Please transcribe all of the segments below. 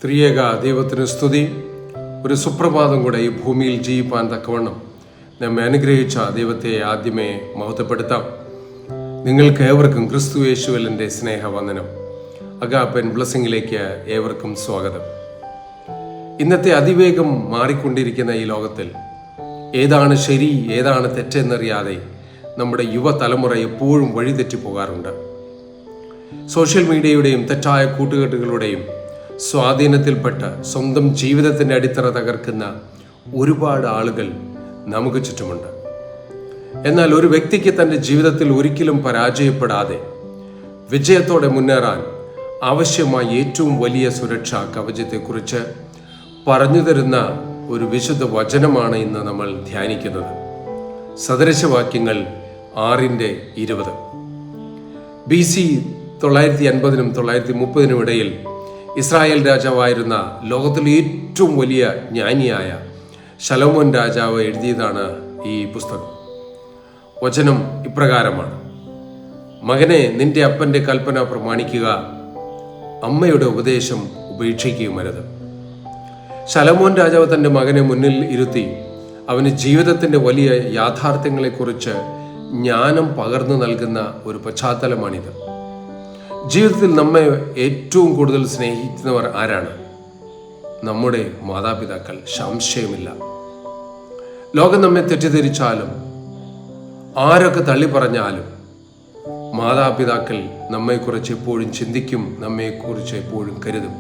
ത്രിയേക ദൈവത്തിന് സ്തുതി. ഒരു സുപ്രഭാതം കൂടെ ഈ ഭൂമിയിൽ ജീവിപ്പാൻ തക്കവണ്ണം നമ്മെ അനുഗ്രഹിച്ച ദൈവത്തെ ആദ്യമേ മഹത്വപ്പെടുത്താം. നിങ്ങൾക്ക് ഏവർക്കും ക്രിസ്തു യേശുവിൽ എൻ്റെ സ്നേഹവന്ദനം. അഗാപ്പൻ ബ്ലെസ്സിങ്ങിലേക്ക് ഏവർക്കും സ്വാഗതം. ഇന്നത്തെ അതിവേഗം മാറിക്കൊണ്ടിരിക്കുന്ന ഈ ലോകത്തിൽ ഏതാണ് ശരി ഏതാണ് തെറ്റെന്നറിയാതെ നമ്മുടെ യുവതലമുറ എപ്പോഴും വഴിതെറ്റിപ്പോകാറുണ്ട്. സോഷ്യൽ മീഡിയയുടെയും തെറ്റായ കൂട്ടുകെട്ടുകളുടെയും സ്വാധീനത്തിൽപ്പെട്ട് സ്വന്തം ജീവിതത്തിൻ്റെ അടിത്തറ തകർക്കുന്ന ഒരുപാട് ആളുകൾ നമുക്ക് ചുറ്റുമുണ്ട്. എന്നാൽ ഒരു വ്യക്തിക്ക് തൻ്റെ ജീവിതത്തിൽ ഒരിക്കലും പരാജയപ്പെടാതെ വിജയത്തോടെ മുന്നേറാൻ ആവശ്യമായ ഏറ്റവും വലിയ സുരക്ഷാ കവചത്തെക്കുറിച്ച് പറഞ്ഞു തരുന്ന ഒരു വിശുദ്ധ വചനമാണ് ഇന്ന് നമ്മൾ ധ്യാനിക്കുന്നത്. സദൃശവാക്യങ്ങൾ 6:20. BC 950-നും 930-നും ഇടയിൽ ഇസ്രായേൽ രാജാവായിരുന്ന ലോകത്തിലെ ഏറ്റവും വലിയ ജ്ഞാനിയായ ശലോമോൻ രാജാവ് എഴുതിയതാണ് ഈ പുസ്തകം. വചനം ഇപ്രകാരമാണ്: മകനെ, നിന്റെ അപ്പൻ്റെ കൽപ്പന പ്രമാണിക്കുക, അമ്മയുടെ ഉപദേശം ഉപേക്ഷിക്കുകയുമരുത്. ശലോമോൻ രാജാവ് തൻ്റെ മകനെ മുന്നിൽ ഇരുത്തി അവന് ജീവിതത്തിൻ്റെ വലിയ യാഥാർത്ഥ്യങ്ങളെക്കുറിച്ച് ജ്ഞാനം പകർന്നു നൽകുന്ന ഒരു പശ്ചാത്തലമാണിത്. ജീവിതത്തിൽ നമ്മെ ഏറ്റവും കൂടുതൽ സ്നേഹിക്കുന്നവർ ആരാണ്? നമ്മുടെ മാതാപിതാക്കൾ, സംശയമില്ല. ലോകം നമ്മെ തെറ്റിദ്ധരിച്ചാലും ആരൊക്കെ തള്ളി പറഞ്ഞാലും മാതാപിതാക്കൾ നമ്മെക്കുറിച്ച് എപ്പോഴും ചിന്തിക്കും, നമ്മെക്കുറിച്ച് എപ്പോഴും കരുതും.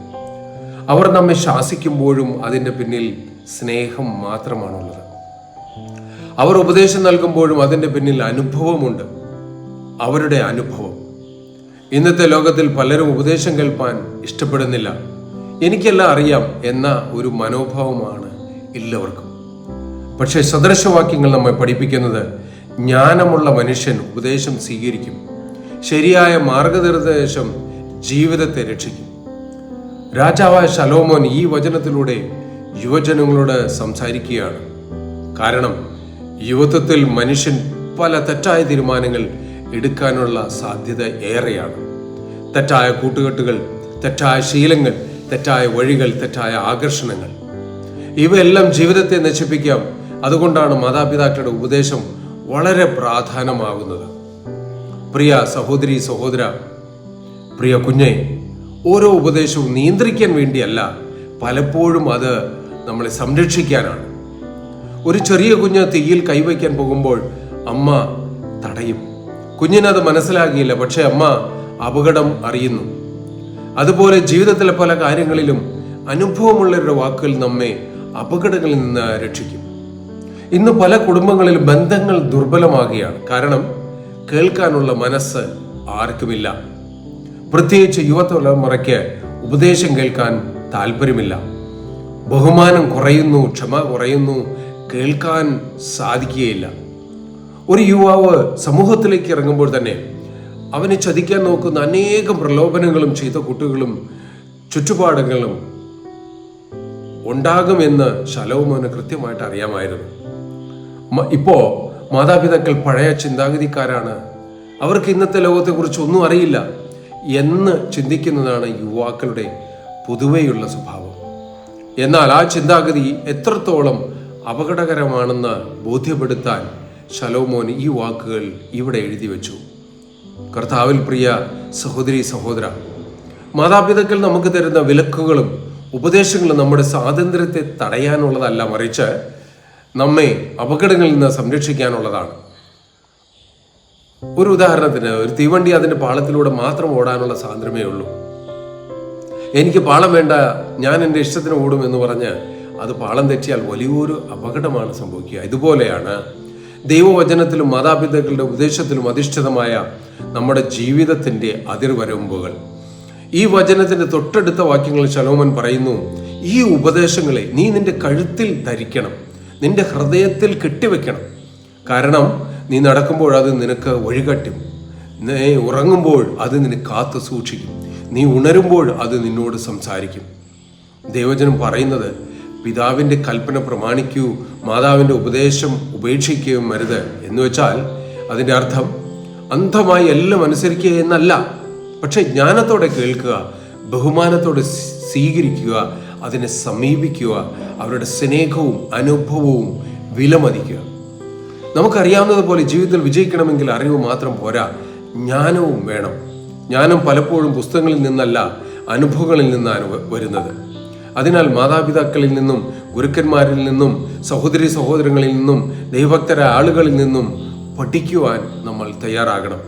അവർ നമ്മെ ശാസിക്കുമ്പോഴും അതിൻ്റെ പിന്നിൽ സ്നേഹം മാത്രമാണുള്ളത്. അവർ ഉപദേശം നൽകുമ്പോഴും അതിൻ്റെ പിന്നിൽ അനുഭവമുണ്ട്, അവരുടെ അനുഭവം. ഇന്നത്തെ ലോകത്തിൽ പലരും ഉപദേശം കേൾപ്പാൻ ഇഷ്ടപ്പെടുന്നില്ല. എനിക്കെല്ലാം അറിയാം എന്ന ഒരു മനോഭാവമാണ് എല്ലാവർക്കും. പക്ഷേ സദൃശവാക്യങ്ങൾ നമ്മെ പഠിപ്പിക്കുന്നത് ജ്ഞാനമുള്ള മനുഷ്യൻ ഉപദേശം സ്വീകരിക്കും, ശരിയായ മാർഗനിർദ്ദേശം ജീവിതത്തെ രക്ഷിക്കും. രാജാവായ ശലോമോൻ ഈ വചനത്തിലൂടെ യുവജനങ്ങളോട് സംസാരിക്കുകയാണ്. കാരണം യുവത്വത്തിൽ മനുഷ്യൻ പല തെറ്റായ തീരുമാനങ്ങൾ എടുക്കാനുള്ള സാധ്യത ഏറെയാണ്. തെറ്റായ കൂട്ടുകെട്ടുകൾ, തെറ്റായ ശീലങ്ങൾ, തെറ്റായ വഴികൾ, തെറ്റായ ആകർഷണങ്ങൾ, ഇവയെല്ലാം ജീവിതത്തെ നശിപ്പിക്കാം. അതുകൊണ്ടാണ് മാതാപിതാക്കളുടെ ഉപദേശം വളരെ പ്രാധാന്യമാകുന്നത്. പ്രിയ സഹോദരി, സഹോദര, പ്രിയ കുഞ്ഞെ, ഓരോ ഉപദേശവും നിയന്ത്രിക്കാൻ വേണ്ടിയല്ല, പലപ്പോഴും അത് നമ്മളെ സംരക്ഷിക്കാനാണ്. ഒരു ചെറിയ കുഞ്ഞ് തീയിൽ കൈവയ്ക്കാൻ പോകുമ്പോൾ അമ്മ തടയും. കുഞ്ഞിനത് മനസ്സിലാകിയില്ല, പക്ഷെ അമ്മ അപകടം അറിയുന്നു. അതുപോലെ ജീവിതത്തിലെ പല കാര്യങ്ങളിലും അനുഭവമുള്ളവരുടെ വാക്കുകൾ നമ്മെ അപകടങ്ങളിൽ നിന്ന് രക്ഷിക്കും. ഇന്ന് പല കുടുംബങ്ങളിലും ബന്ധങ്ങൾ ദുർബലമാകുകയാണ്. കാരണം കേൾക്കാനുള്ള മനസ്സ് ആർക്കുമില്ല. പ്രത്യേകിച്ച് യുവതലമുറയ്ക്ക് ഉപദേശം കേൾക്കാൻ താല്പര്യമില്ല. ബഹുമാനം കുറയുന്നു, ക്ഷമ കുറയുന്നു, കേൾക്കാൻ സാധിക്കുകയില്ല. ഒരു യുവാവ് സമൂഹത്തിലേക്ക് ഇറങ്ങുമ്പോൾ തന്നെ അവനെ ചതിക്കാൻ നോക്കുന്ന അനേകം പ്രലോഭനങ്ങളും ചെയ്ത കുട്ടികളും ചുറ്റുപാടുകളും ഉണ്ടാകുമെന്ന് ശലോമോന് കൃത്യമായിട്ട് അറിയാമായിരുന്നു. ഇപ്പോ മാതാപിതാക്കൾ പഴയ ചിന്താഗതിക്കാരാണ്, അവർക്ക് ഇന്നത്തെ ലോകത്തെക്കുറിച്ച് ഒന്നും അറിയില്ല എന്ന് ചിന്തിക്കുന്നതാണ് യുവാക്കളുടെ പൊതുവെയുള്ള സ്വഭാവം. എന്നാൽ ആ ചിന്താഗതി എത്രത്തോളം അപകടകരമാണെന്ന് ബോധ്യപ്പെടുത്താൻ ശലോമോൻ ഈ വാക്കുകൾ ഇവിടെ എഴുതി വെച്ചു. കർത്താവിൽ പ്രിയ സഹോദരി, സഹോദര, മാതാപിതാക്കൾ നമുക്ക് തരുന്ന വിലക്കുകളും ഉപദേശങ്ങളും നമ്മുടെ സ്വാതന്ത്ര്യത്തെ തടയാനുള്ളതല്ല, മറിച്ച് നമ്മെ അപകടങ്ങളിൽ നിന്ന് സംരക്ഷിക്കാനുള്ളതാണ്. ഒരു ഉദാഹരണത്തിന്, ഒരു തീവണ്ടി അതിൻ്റെ പാളത്തിലൂടെ മാത്രം ഓടാനുള്ള സ്വാതന്ത്ര്യമേ ഉള്ളൂ. എനിക്ക് പാളം വേണ്ട, ഞാൻ എൻ്റെ ഇഷ്ടത്തിന് ഓടും എന്ന് പറഞ്ഞ് അത് പാളം തെറ്റിയാൽ വലിയൊരു അപകടമാണ് സംഭവിക്കുക. ഇതുപോലെയാണ് ദൈവവചനത്തിലും മാതാപിതാക്കളുടെ ഉപദേശത്തിലും അധിഷ്ഠിതമായ നമ്മുടെ ജീവിതത്തിൻ്റെ അതിർവരമ്പുകൾ. ഈ വചനത്തിൻ്റെ തൊട്ടടുത്ത വാക്യങ്ങളിൽ ശലോമോൻ പറയുന്നു, ഈ ഉപദേശങ്ങളെ നീ നിന്റെ കഴുത്തിൽ ധരിക്കണം, നിന്റെ ഹൃദയത്തിൽ കെട്ടിവെക്കണം. കാരണം നീ നടക്കുമ്പോൾ അത് നിനക്ക് വഴികാട്ടും, നീ ഉറങ്ങുമ്പോൾ അത് നിന്നെ കാത്തു സൂക്ഷിക്കും, നീ ഉണരുമ്പോൾ അത് നിന്നോട് സംസാരിക്കും. ദൈവവചനം പറയുന്നത് പിതാവിൻ്റെ കൽപ്പന പ്രമാണിക്കൂ, മാതാവിൻ്റെ ഉപദേശം ഉപേക്ഷിക്കുകയും അരുത് എന്ന് വെച്ചാൽ അതിൻ്റെ അർത്ഥം അന്ധമായി എല്ലാം അനുസരിക്കുക എന്നല്ല, പക്ഷെ ജ്ഞാനത്തോടെ കേൾക്കുക, ബഹുമാനത്തോടെ സ്വീകരിക്കുക, അതിനെ സമീപിക്കുക, അവരുടെ സ്നേഹവും അനുഭവവും വിലമതിക്കുക. നമുക്കറിയാവുന്നതുപോലെ ജീവിതത്തിൽ വിജയിക്കണമെങ്കിൽ അറിവ് മാത്രം പോരാ, ജ്ഞാനവും വേണം. ജ്ഞാനം പലപ്പോഴും പുസ്തകങ്ങളിൽ നിന്നല്ല, അനുഭവങ്ങളിൽ നിന്നാണ് വരുന്നത്. അതിനാൽ മാതാപിതാക്കളിൽ നിന്നും, ഗുരുക്കന്മാരിൽ നിന്നും, സഹോദരി സഹോദരങ്ങളിൽ നിന്നും, ദൈവഭക്തരായ ആളുകളിൽ നിന്നും പഠിക്കുവാൻ നമ്മൾ തയ്യാറാകണം.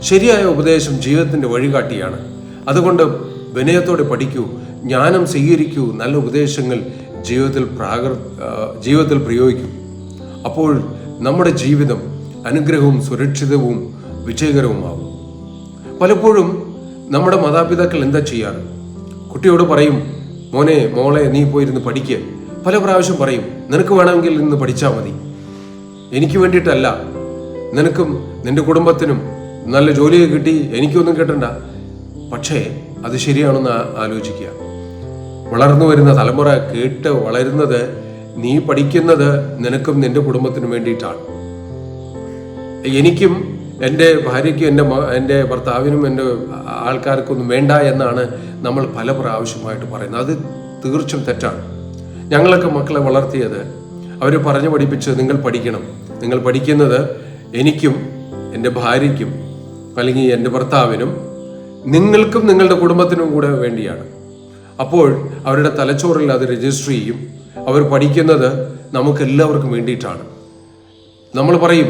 ശരിയായ ഉപദേശം ജീവിതത്തിൻ്റെ വഴികാട്ടിയാണ്. അതുകൊണ്ട് വിനയത്തോടെ പഠിക്കൂ, ജ്ഞാനം സ്വീകരിക്കൂ, നല്ല ഉപദേശങ്ങൾ ജീവിതത്തിൽ പ്രയോഗിക്കൂ. അപ്പോൾ നമ്മുടെ ജീവിതം അനുഗ്രഹവും സുരക്ഷിതവും വിജയകരവുമാകും. പലപ്പോഴും നമ്മുടെ മാതാപിതാക്കൾ എന്താ ചെയ്യാറ്? കുട്ടിയോട് പറയും, മോനെ മോളെ നീ പോയിരുന്ന് പഠിക്കുക. പല പ്രാവശ്യം പറയും, നിനക്ക് വേണമെങ്കിൽ ഇന്ന് പഠിച്ചാൽ മതി, എനിക്ക് വേണ്ടിയിട്ടല്ല, നിനക്കും നിന്റെ കുടുംബത്തിനും നല്ല ജോലിയെ കിട്ടി, എനിക്കൊന്നും കിട്ടണ്ട. പക്ഷേ അത് ശരിയാണെന്ന് ആലോചിക്കുക. വളർന്നു വരുന്ന തലമുറ കേട്ട് വളരുന്നത് നീ പഠിക്കുന്നത് നിനക്കും നിന്റെ കുടുംബത്തിനും വേണ്ടിയിട്ടാണ്. എനിക്കും എൻ്റെ ഭാര്യയ്ക്കും എൻ്റെ ഭർത്താവിനും എൻ്റെ ആൾക്കാർക്കൊന്നും വേണ്ട എന്നാണ് നമ്മൾ പല പ്രാവശ്യമായിട്ട് പറയുന്നത്. അത് തീർച്ചയായും തെറ്റാണ്. ഞങ്ങളൊക്കെ മക്കളെ വളർത്തിയത് അവർ പറഞ്ഞു പഠിപ്പിച്ച് നിങ്ങൾ പഠിക്കണം, നിങ്ങൾ പഠിക്കുന്നത് എനിക്കും എൻ്റെ ഭാര്യയ്ക്കും അല്ലെങ്കിൽ എൻ്റെ ഭർത്താവിനും നിങ്ങൾക്കും നിങ്ങളുടെ കുടുംബത്തിനും കൂടെ വേണ്ടിയാണ്. അപ്പോൾ അവരുടെ തലച്ചോറിൽ അത് രജിസ്റ്റർ ചെയ്യും. അവർ പഠിക്കുന്നത് നമുക്കെല്ലാവർക്കും വേണ്ടിയിട്ടാണ്. നമ്മൾ പറയും,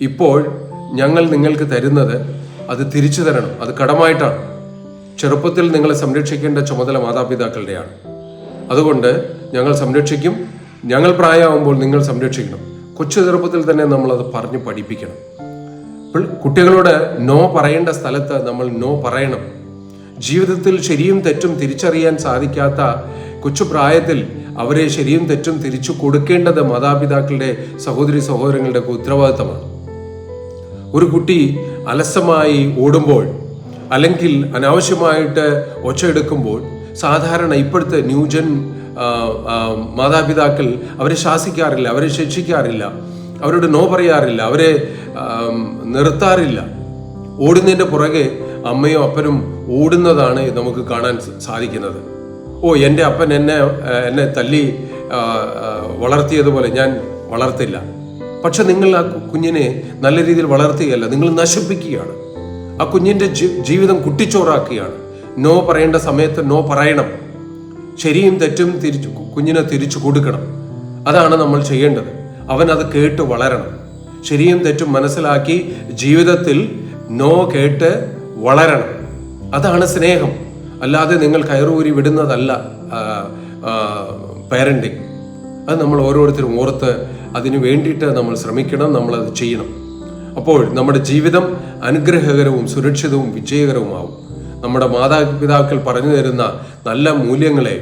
ഇപ്പോൾ ഞങ്ങൾ നിങ്ങൾക്ക് തരുന്നത് അത് തിരിച്ചു തരണം, അത് കടമായിട്ടാണ്. ചെറുപ്പത്തിൽ നിങ്ങളെ സംരക്ഷിക്കേണ്ട ചുമതല മാതാപിതാക്കളുടെയാണ്. അതുകൊണ്ട് ഞങ്ങൾ സംരക്ഷിക്കും, ഞങ്ങൾ പ്രായമാകുമ്പോൾ നിങ്ങൾ സംരക്ഷിക്കണം. കൊച്ചു ചെറുപ്പത്തിൽ തന്നെ നമ്മളത് പറഞ്ഞ് പഠിപ്പിക്കണം. കുട്ടികളോട് നോ പറയേണ്ട സ്ഥലത്ത് നമ്മൾ നോ പറയണം. ജീവിതത്തിൽ ശരിയും തെറ്റും തിരിച്ചറിയാൻ സാധിക്കാത്ത കൊച്ചു പ്രായത്തിൽ അവരെ ശരിയും തെറ്റും തിരിച്ചു കൊടുക്കേണ്ടത് മാതാപിതാക്കളുടെ സഹോദരി സഹോദരങ്ങളുടെ ഉത്തരവാദിത്തമാണ്. ഒരു കുട്ടി അലസമായി ഓടുമ്പോൾ അല്ലെങ്കിൽ അനാവശ്യമായിട്ട് ഒച്ചയെടുക്കുമ്പോൾ സാധാരണ ഇപ്പോഴത്തെ ന്യൂജൻ മാതാപിതാക്കൾ അവരെ ശാസിക്കാറില്ല, അവരെ ശിക്ഷിക്കാറില്ല, അവരോട് നോ പറയാറില്ല, അവരെ നിർത്താറില്ല. ഓടുന്നതിൻ്റെ പുറകെ അമ്മയും അപ്പനും ഓടുന്നതാണ് നമുക്ക് കാണാൻ സാധിക്കുന്നത്. ഓ, എൻ്റെ അപ്പൻ എന്നെ തല്ലി വളർത്തിയതുപോലെ ഞാൻ വളർത്തില്ല. പക്ഷെ നിങ്ങൾ ആ കുഞ്ഞിനെ നല്ല രീതിയിൽ വളർത്തുകയല്ല, നിങ്ങൾ നശിപ്പിക്കുകയാണ്. ആ കുഞ്ഞിൻ്റെ ജീവിതം കുട്ടിച്ചോറാക്കുകയാണ്. നോ പറയേണ്ട സമയത്ത് നോ പറയണം. ശരിയും തെറ്റും കുഞ്ഞിനെ തിരിച്ചു കൊടുക്കണം. അതാണ് നമ്മൾ ചെയ്യേണ്ടത്. അവൻ അത് കേട്ട് വളരണം. ശരിയും തെറ്റും മനസ്സിലാക്കി ജീവിതത്തിൽ നോ കേട്ട് വളരണം. അതാണ് സ്നേഹം. അല്ലാതെ നിങ്ങൾ കയറൂരി വിടുന്നതല്ല പാരന്റിങ്. അത് നമ്മൾ ഓരോരുത്തരും ഓർത്ത് അതിനു വേണ്ടിയിട്ട് നമ്മൾ ശ്രമിക്കണം, നമ്മളത് ചെയ്യണം. അപ്പോൾ നമ്മുടെ ജീവിതം അനുഗ്രഹകരവും സുരക്ഷിതവും വിജയകരവുമാവും. നമ്മുടെ മാതാപിതാക്കൾ പറഞ്ഞു തരുന്ന നല്ല മൂല്യങ്ങളെ,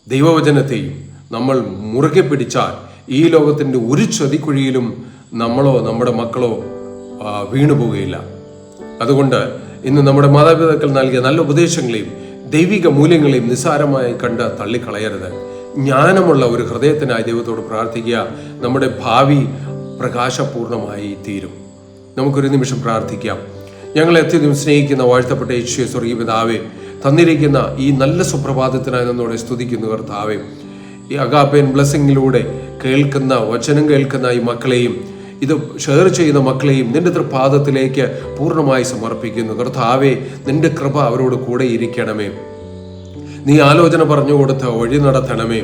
ദൈവവചനത്തെയും നമ്മൾ മുറുകെ പിടിച്ചാൽ ഈ ലോകത്തിൻ്റെ ഒരു ചതിക്കുഴിയിലും നമ്മളോ നമ്മുടെ മക്കളോ വീണുപോവുകയില്ല. അതുകൊണ്ട് ഇന്ന് നമ്മുടെ മാതാപിതാക്കൾ നൽകിയ നല്ല ഉപദേശങ്ങളെയും ദൈവിക മൂല്യങ്ങളെയും നിസ്സാരമായി കണ്ട് തള്ളിക്കളയരുത്. ജ്ഞാനമുള്ള ഒരു ഹൃദയത്തിനായി ദൈവത്തോട് പ്രാർത്ഥിക്കുക. നമ്മുടെ ഭാവി പ്രകാശപൂർണമായി തീരും. നമുക്കൊരു നിമിഷം പ്രാർത്ഥിക്കാം. ഞങ്ങളെ അത്യധികം സ്നേഹിക്കുന്ന വാഴ്ത്തപ്പെട്ട യേശുവേ, സ്വർഗീയ പിതാവേ, തന്നിരിക്കുന്ന ഈ നല്ല സുപ്രഭാതത്തിനായി നമ്മോടെ സ്തുതിക്കുന്നു കർത്താവേ. ഈ അഗാപ്പൻ ബ്ലെസ്സിങ്ങിലൂടെ വചനം കേൾക്കുന്ന ഈ മക്കളെയും ഇത് ഷെയർ ചെയ്യുന്ന മക്കളെയും നിന്റെ തൃപാദത്തിലേക്ക് പൂർണ്ണമായി സമർപ്പിക്കുന്നു കർത്താവേ. നിന്റെ കൃപ അവരോട് കൂടെ ഇരിക്കണമേ. നീ ആലോചന പറഞ്ഞു കൊടുത്ത് വഴി നടത്തണമേ.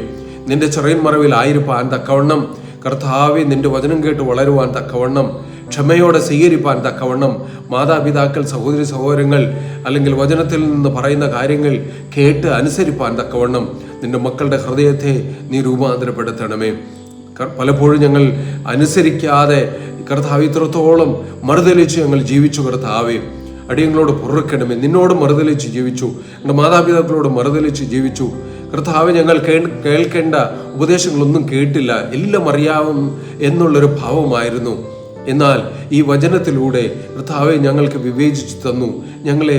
നിന്റെ ചെറിയ മറവിലായിരിക്കാൻ തക്കവണ്ണം കർത്താവേ, നിന്റെ വചനം കേട്ട് വളരുവാൻ തക്കവണ്ണം, ക്ഷമയോടെ സ്വീകരിപ്പാൻ തക്കവണ്ണം, മാതാപിതാക്കൾ, സഹോദരി സഹോദരങ്ങൾ അല്ലെങ്കിൽ വചനത്തിൽ നിന്ന് പറയുന്ന കാര്യങ്ങൾ കേട്ട് അനുസരിപ്പാൻ തക്കവണ്ണം നിന്റെ മക്കളുടെ ഹൃദയത്തെ നീ രൂപാന്തരപ്പെടുത്തണമേ. പലപ്പോഴും ഞങ്ങൾ അനുസരിക്കാതെ കർത്താവ് ഇത്രത്തോളം മറുതലിച്ച് ഞങ്ങൾ ജീവിച്ചു കർത്താവേ. അടിയങ്ങളോട് പൊറുക്കണമേ. നിന്നോട് മറുതലിച്ച് ജീവിച്ചു, എൻ്റെ മാതാപിതാക്കളോട് മറുതലിച്ച് ജീവിച്ചു കർത്താവ്. ഞങ്ങൾ കേൾക്കേണ്ട ഉപദേശങ്ങളൊന്നും കേട്ടില്ല, എല്ലാം അറിയാവും എന്നുള്ളൊരു ഭാവമായിരുന്നു. എന്നാൽ ഈ വചനത്തിലൂടെ കർത്താവെ ഞങ്ങൾക്ക് വിവേചിച്ചു തന്നു. ഞങ്ങളെ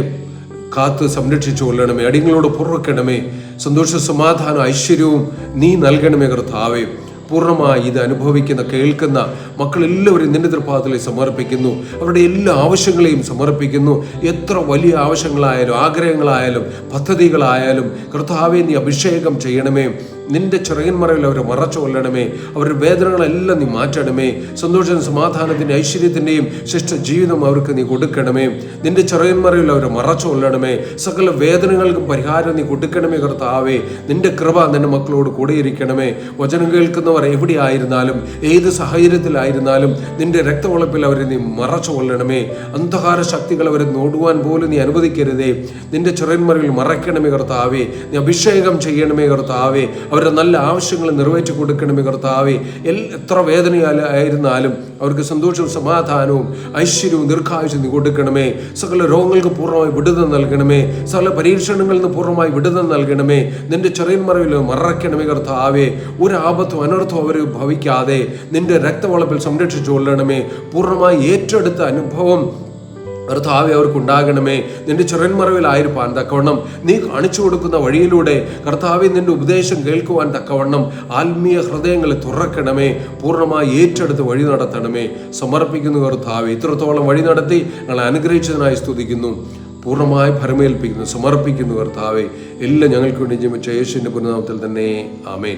കാത്ത് സംരക്ഷിച്ചു കൊള്ളണമേ. അടിയങ്ങളോട് പൊറുക്കണമേ. സന്തോഷ സമാധാനം ഐശ്വര്യവും നീ നൽകണമേ കർത്താവേ. പൂർണ്ണമായി ഇത് അനുഭവിക്കുന്ന കേൾക്കുന്ന മക്കളെല്ലാവരും നിന്റെ തൃപ്പാദത്തിൽ സമർപ്പിക്കുന്നു. അവരുടെ എല്ലാ ആവശ്യങ്ങളെയും സമർപ്പിക്കുന്നു. എത്ര വലിയ ആവശ്യങ്ങളായാലും ആഗ്രഹങ്ങളായാലും പദ്ധതികളായാലും കർത്താവേ നീ അഭിഷേകം ചെയ്യണമേ. നിന്റെ ചിറകിൻമറയിൽ അവരെ മറച്ചു കൊല്ലണമേ. അവരുടെ വേദനകളെല്ലാം നീ മാറ്റണമേ. സന്തോഷവും സമാധാനത്തിൻ്റെ ഐശ്വര്യത്തിൻ്റെയും ശിഷ്ട ജീവിതം അവർക്ക് നീ കൊടുക്കണമേ. നിന്റെ ചിറകിൻമറയിൽ അവരെ മറച്ചു കൊല്ലണമേ. സകല വേദനകൾക്കും പരിഹാരം നീ കൊടുക്കണമേ കർത്താവേ. നിന്റെ കൃപ നിന്റെ മക്കളോട് കൂടെയിരിക്കണമേ. വചനം കേൾക്കുന്നവർ എവിടെയായിരുന്നാലും ഏത് സാഹചര്യത്തിലായിരുന്നാലും നിന്റെ രക്തവളപ്പിൽ അവരെ നീ മറച്ചു കൊല്ലണമേ. അന്ധകാര ശക്തികൾ അവരെ നോടുവാൻ പോലും നീ അനുവദിക്കരുതേ. നിന്റെ ചിറകിൻമറയിൽ മറയ്ക്കണമേ കർത്താവേ. നീ അഭിഷേകം ചെയ്യണമേ കർത്താവേ. അവരുടെ നല്ല ആവശ്യങ്ങൾ നിറവേറ്റി കൊടുക്കണമേ കർത്താവേ. എത്ര വേദനയായിരുന്നാലും അവർക്ക് സന്തോഷവും സമാധാനവും ഐശ്വര്യവും ദീർഘായുസ്സും നീ കൊടുക്കണമേ. സകല രോഗങ്ങൾക്ക് പൂർണ്ണമായി വിടുതൽ നൽകണമേ. സകല പരീക്ഷണങ്ങളിൽ നിന്ന് പൂർണ്ണമായി വിടുതൽ നൽകണമേ. നിന്റെ ചെറിയന്മറയിൽ മറയ്ക്കണമേ കർത്താവേ. ഒരു ആപത്തും അനർത്ഥവും അവർ ഭവിക്കാതെ നിന്റെ രക്തവളപ്പിൽ സംരക്ഷിച്ചു കൊള്ളണമേ. പൂർണ്ണമായി ഏറ്റെടുത്ത അനുഭവം കർത്താവെ അവർക്കുണ്ടാകണമേ. നിന്റെ ചിറന്മറവിലായിരിക്കാൻ തക്കവണ്ണം നീ കാണിച്ചു കൊടുക്കുന്ന വഴിയിലൂടെ കർത്താവെ നിന്റെ ഉപദേശം കേൾക്കുവാൻ തക്കവണ്ണം ആത്മീയ ഹൃദയങ്ങളെ തുറക്കണമേ. പൂർണ്ണമായി ഏറ്റെടുത്ത് വഴി നടത്തണമേ. സമർപ്പിക്കുന്നു കർത്താവെ. ഇത്രത്തോളം വഴി നടത്തി ഞങ്ങളെ അനുഗ്രഹിച്ചതിനായി സ്തുതിക്കുന്നു. പൂർണ്ണമായി ഭരമേൽപ്പിക്കുന്നു, സമർപ്പിക്കുന്നു കർത്താവെ. എല്ലാം ഞങ്ങൾക്ക് വേണ്ടി ജീവിച്ച യേശുവിൻ്റെ പുനർനാമത്തിൽ തന്നെ ആമേൻ.